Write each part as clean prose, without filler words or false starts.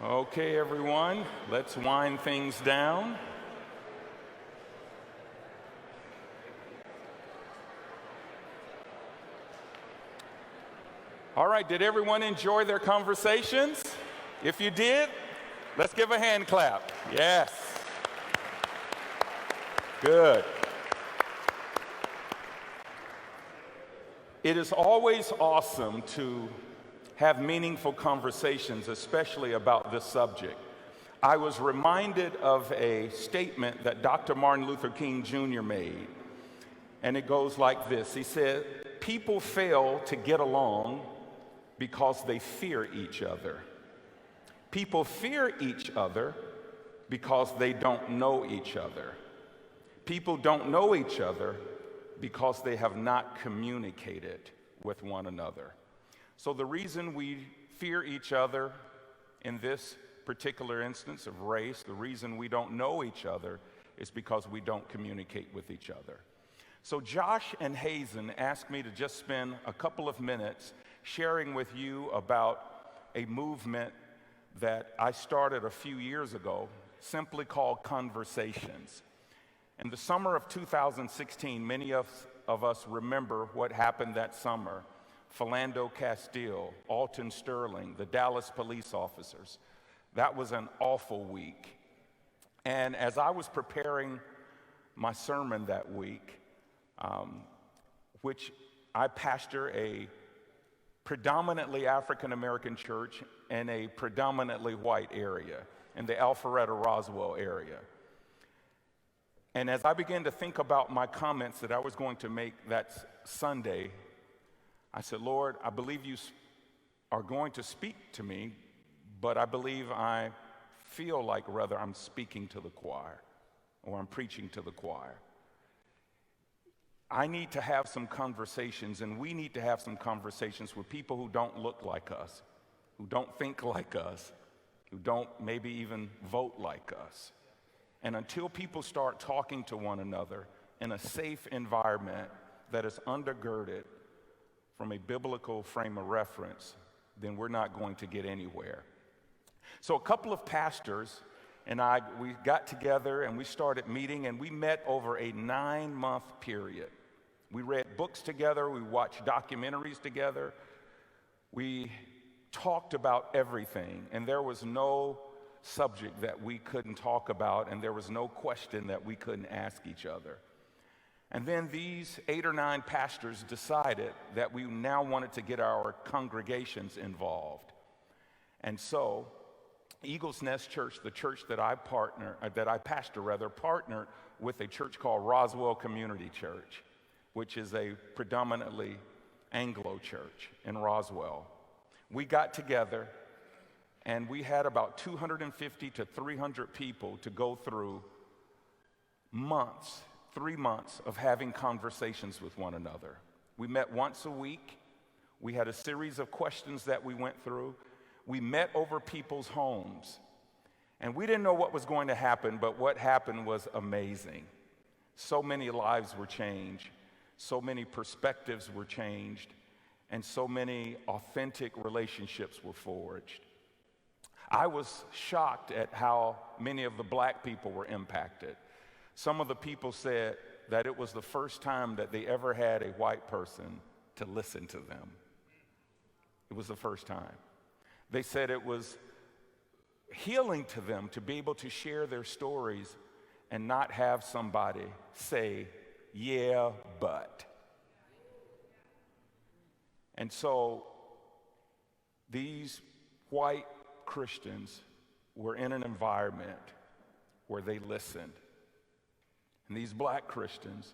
Okay, everyone, let's wind things down. All right, did everyone enjoy their conversations? If you did, let's give a hand clap. Yes. Good. It is always awesome to have meaningful conversations, especially about this subject. I was reminded of a statement that Dr. Martin Luther King Jr. made, and it goes like this. He said, "People fail to get along because they fear each other. People fear each other because they don't know each other. People don't know each other because they have not communicated with one another." So the reason we fear each other in this particular instance of race, the reason we don't know each other is because we don't communicate with each other. So Josh and Hazen asked me to just spend a couple of minutes sharing with you about a movement that I started a few years ago, simply called Conversations. In the summer of 2016, many of us remember what happened that summer. Philando Castile, Alton Sterling, the Dallas police officers. That was an awful week. And as I was preparing my sermon that week, which I pastor a predominantly African American church in a predominantly white area, in the Alpharetta Roswell area. And as I began to think about my comments that I was going to make that Sunday, I said, "Lord, I believe you are going to speak to me, but I believe I feel like rather I'm speaking to the choir, or I'm preaching to the choir. I need to have some conversations, and we need to have some conversations with people who don't look like us, who don't think like us, who don't maybe even vote like us. And until people start talking to one another in a safe environment that is undergirded from a biblical frame of reference, then we're not going to get anywhere." So a couple of pastors and we got together and we started meeting, and we met over a 9-month period. We read books together, we watched documentaries together, we talked about everything, and there was no subject that we couldn't talk about, and there was no question that we couldn't ask each other. And then these 8 or 9 pastors decided that we now wanted to get our congregations involved. And so Eagles Nest Church, the church that I pastor, partnered with a church called Roswell Community Church, which is a predominantly Anglo church in Roswell. We got together and we had about 250 to 300 people to go through 3 months of having conversations with one another. We met once a week. We had a series of questions that we went through. We met over people's homes. And we didn't know what was going to happen, but what happened was amazing. So many lives were changed. So many perspectives were changed. And so many authentic relationships were forged. I was shocked at how many of the black people were impacted. Some of the people said that it was the first time that they ever had a white person to listen to them. It was the first time. They said it was healing to them to be able to share their stories and not have somebody say, "Yeah, but." And so these white Christians were in an environment where they listened. And these black Christians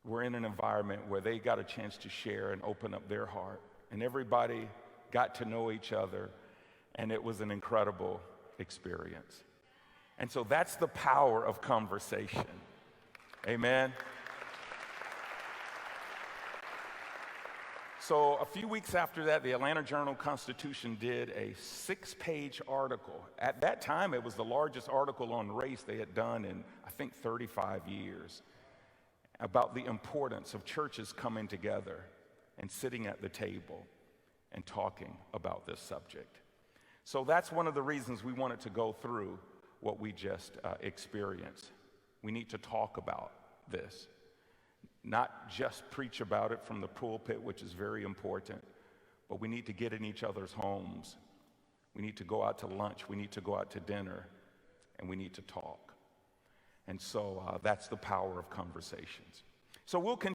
were in an environment where they got a chance to share and open up their heart. And everybody got to know each other, and it was an incredible experience. And so that's the power of conversation. Amen. So a few weeks after that, the Atlanta Journal-Constitution did a 6-page article. At that time, it was the largest article on race they had done in, I think, 35 years, about the importance of churches coming together and sitting at the table and talking about this subject. So that's one of the reasons we wanted to go through what we just experienced. We need to talk about this, not just preach about it from the pulpit, which is very important, but we need to get in each other's homes. We need to go out to lunch. We need to go out to dinner, and we need to talk. And so that's the power of conversations. So we'll continue.